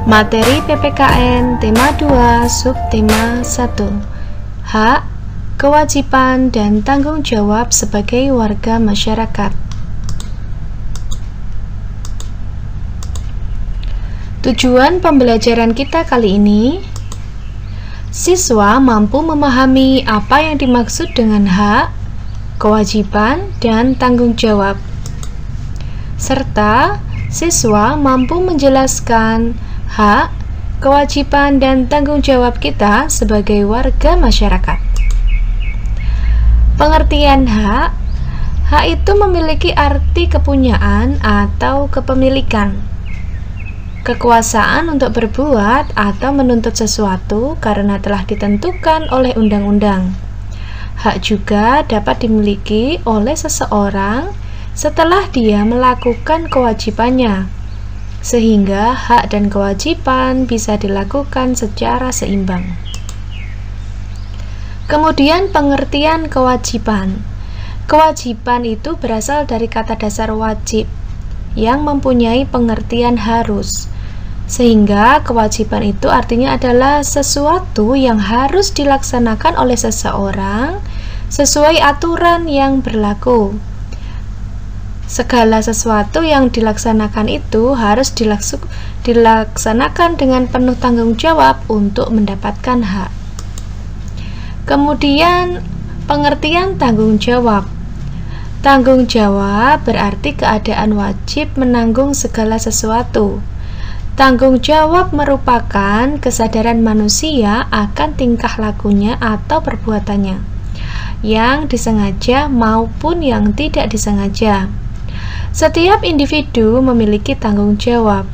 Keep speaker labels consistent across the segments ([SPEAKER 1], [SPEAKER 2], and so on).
[SPEAKER 1] Materi PPKN tema 2 subtema 1. Hak, kewajiban, dan tanggung jawab sebagai warga masyarakat. Tujuan pembelajaran kita kali ini, siswa mampu memahami apa yang dimaksud dengan hak, kewajiban, dan tanggung jawab, serta siswa mampu menjelaskan hak, kewajiban, dan tanggung jawab kita sebagai warga masyarakat. Pengertian hak itu memiliki arti kepunyaan atau kepemilikan, kekuasaan untuk berbuat atau menuntut sesuatu karena telah ditentukan oleh undang-undang. Hak juga dapat dimiliki oleh seseorang setelah dia melakukan kewajibannya, sehingga hak dan kewajiban bisa dilakukan secara seimbang. Kemudian pengertian kewajiban. Kewajiban itu berasal dari kata dasar wajib yang mempunyai pengertian harus, sehingga kewajiban itu artinya adalah sesuatu yang harus dilaksanakan oleh seseorang sesuai aturan yang berlaku. Segala sesuatu yang dilaksanakan itu harus dilaksanakan dengan penuh tanggung jawab untuk mendapatkan hak. Kemudian pengertian tanggung jawab. Tanggung jawab berarti keadaan wajib menanggung segala sesuatu. Tanggung jawab merupakan kesadaran manusia akan tingkah lakunya atau perbuatannya, yang disengaja maupun yang tidak disengaja. Setiap individu memiliki tanggung jawab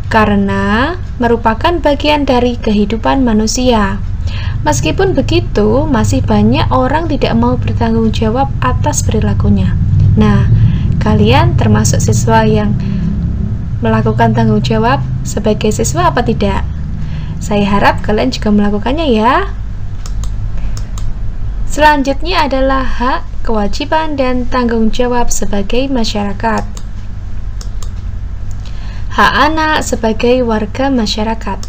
[SPEAKER 1] karena merupakan bagian dari kehidupan manusia. Meskipun begitu, masih banyak orang tidak mau bertanggung jawab atas perilakunya. Nah, kalian termasuk siswa yang melakukan tanggung jawab sebagai siswa apa tidak? Saya harap kalian juga melakukannya ya. Selanjutnya adalah hak, kewajiban, dan tanggung jawab sebagai masyarakat. Hak anak sebagai warga masyarakat.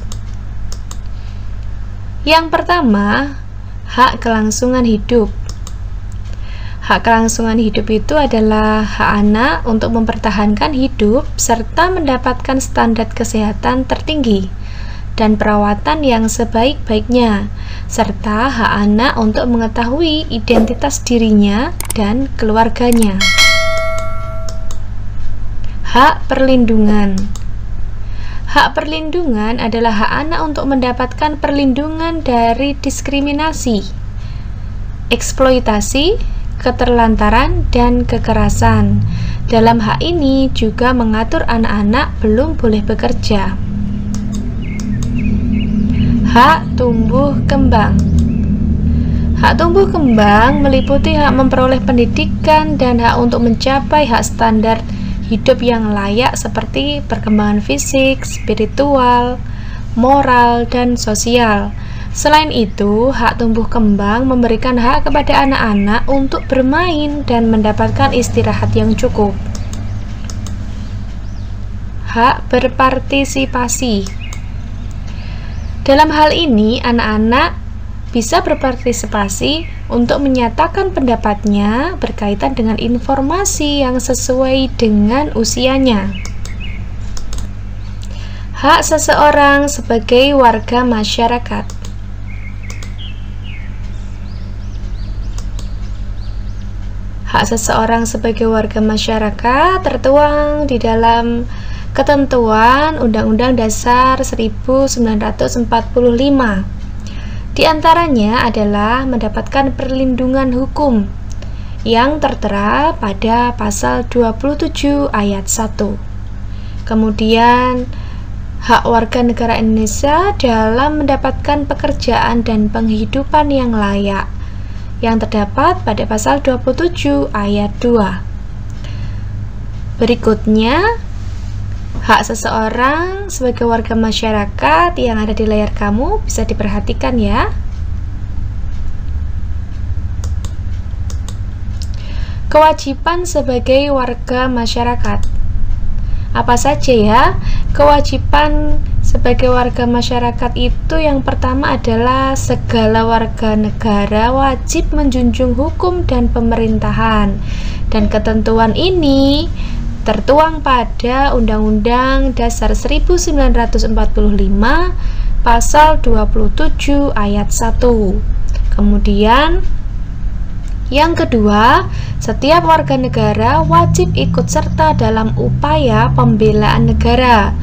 [SPEAKER 1] Yang pertama, hak kelangsungan hidup. Hak kelangsungan hidup itu adalah hak anak untuk mempertahankan hidup serta mendapatkan standar kesehatan tertinggi dan perawatan yang sebaik-baiknya, serta hak anak untuk mengetahui identitas dirinya dan keluarganya. Hak perlindungan. Hak perlindungan adalah hak anak untuk mendapatkan perlindungan dari diskriminasi, eksploitasi, keterlantaran, dan kekerasan. Dalam hak ini juga mengatur anak-anak belum boleh bekerja. Hak tumbuh kembang. Hak tumbuh kembang meliputi hak memperoleh pendidikan dan hak untuk mencapai hak standar hidup yang layak seperti perkembangan fisik, spiritual, moral, dan sosial. Selain itu, hak tumbuh kembang memberikan hak kepada anak-anak untuk bermain dan mendapatkan istirahat yang cukup. Hak berpartisipasi. Dalam hal ini, anak-anak bisa berpartisipasi untuk menyatakan pendapatnya berkaitan dengan informasi yang sesuai dengan usianya. Hak seseorang sebagai warga masyarakat. Hak seseorang sebagai warga masyarakat tertuang di dalam ketentuan Undang-Undang Dasar 1945. Di antaranya adalah mendapatkan perlindungan hukum yang tertera pada pasal 27 ayat 1. Kemudian, hak warga negara Indonesia dalam mendapatkan pekerjaan dan penghidupan yang layak yang terdapat pada pasal 27 ayat 2. Berikutnya, hak seseorang sebagai warga masyarakat yang ada di layar kamu bisa diperhatikan ya. Kewajiban sebagai warga masyarakat. Apa saja ya kewajiban sebagai warga masyarakat itu yang pertama adalah segala warga negara wajib menjunjung hukum dan pemerintahan, dan ketentuan ini tertuang pada Undang-Undang Dasar 1945 Pasal 27 ayat 1. Kemudian yang kedua, setiap warga negara wajib ikut serta dalam upaya pembelaan negara,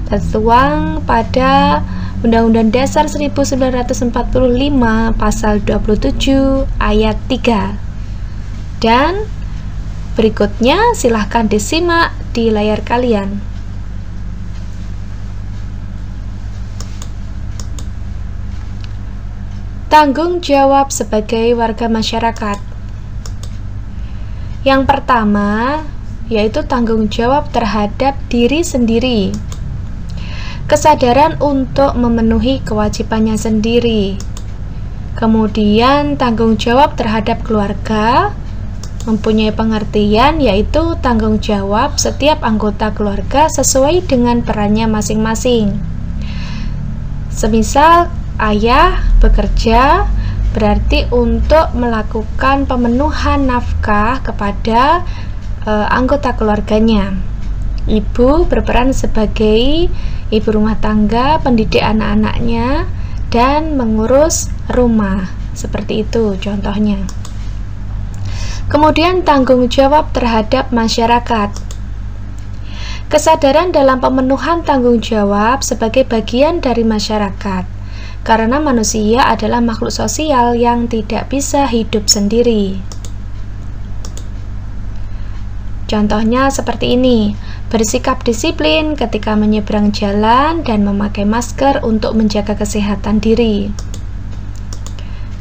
[SPEAKER 1] tertuang pada Undang-Undang Dasar 1945 Pasal 27 ayat 3. Dan berikutnya silahkan disimak di layar kalian. Tanggung jawab sebagai warga masyarakat. Yang pertama, yaitu tanggung jawab terhadap diri sendiri. Kesadaran untuk memenuhi kewajibannya sendiri. Kemudian tanggung jawab terhadap keluarga, mempunyai pengertian yaitu tanggung jawab setiap anggota keluarga sesuai dengan perannya masing-masing. Semisal ayah bekerja, berarti untuk melakukan pemenuhan nafkah kepada anggota keluarganya. Ibu berperan sebagai ibu rumah tangga, pendidik anak-anaknya, dan mengurus rumah. Seperti itu contohnya. Kemudian tanggung jawab terhadap masyarakat. Kesadaran dalam pemenuhan tanggung jawab sebagai bagian dari masyarakat. Karena manusia adalah makhluk sosial yang tidak bisa hidup sendiri. Contohnya seperti ini, bersikap disiplin ketika menyeberang jalan dan memakai masker untuk menjaga kesehatan diri.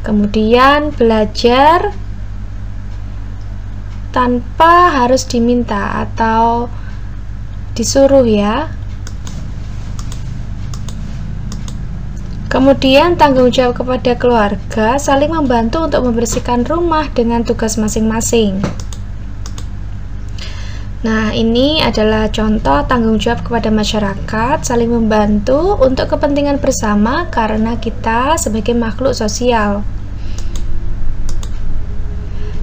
[SPEAKER 1] Kemudian belajar tanpa harus diminta atau disuruh ya. Kemudian tanggung jawab kepada keluarga, saling membantu untuk membersihkan rumah dengan tugas masing-masing. Nah, ini adalah contoh tanggung jawab kepada masyarakat, saling membantu untuk kepentingan bersama karena kita sebagai makhluk sosial.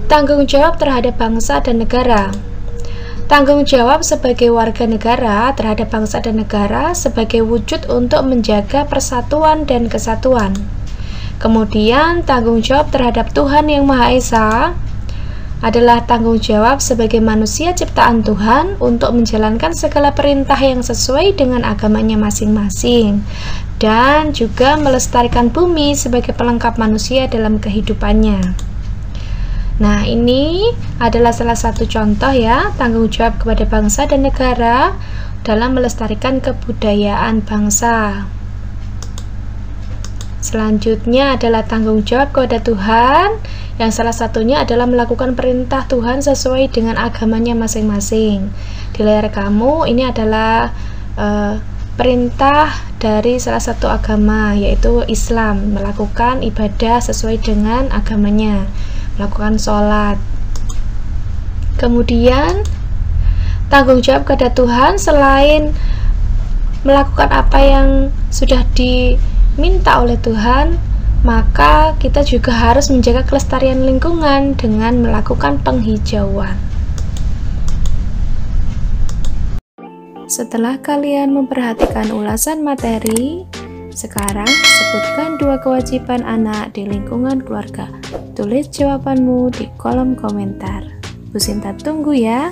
[SPEAKER 1] Tanggung jawab terhadap bangsa dan negara. Tanggung jawab sebagai warga negara terhadap bangsa dan negara sebagai wujud untuk menjaga persatuan dan kesatuan. Kemudian tanggung jawab terhadap Tuhan Yang Maha Esa adalah tanggung jawab sebagai manusia ciptaan Tuhan untuk menjalankan segala perintah yang sesuai dengan agamanya masing-masing dan juga melestarikan bumi sebagai pelengkap manusia dalam kehidupannya. Nah, ini adalah salah satu contoh ya, tanggung jawab kepada bangsa dan negara dalam melestarikan kebudayaan bangsa. Selanjutnya adalah tanggung jawab kepada Tuhan, yang salah satunya adalah melakukan perintah Tuhan sesuai dengan agamanya masing-masing. Di layar kamu ini adalah perintah dari salah satu agama, yaitu Islam, melakukan ibadah sesuai dengan agamanya, melakukan sholat. Kemudian tanggung jawab kepada Tuhan selain melakukan apa yang sudah diminta oleh Tuhan, maka kita juga harus menjaga kelestarian lingkungan dengan melakukan penghijauan. Setelah kalian memperhatikan ulasan materi, sekarang sebutkan 2 kewajiban anak di lingkungan keluarga. Tulis jawabanmu di kolom komentar. Bu Sinta tunggu ya.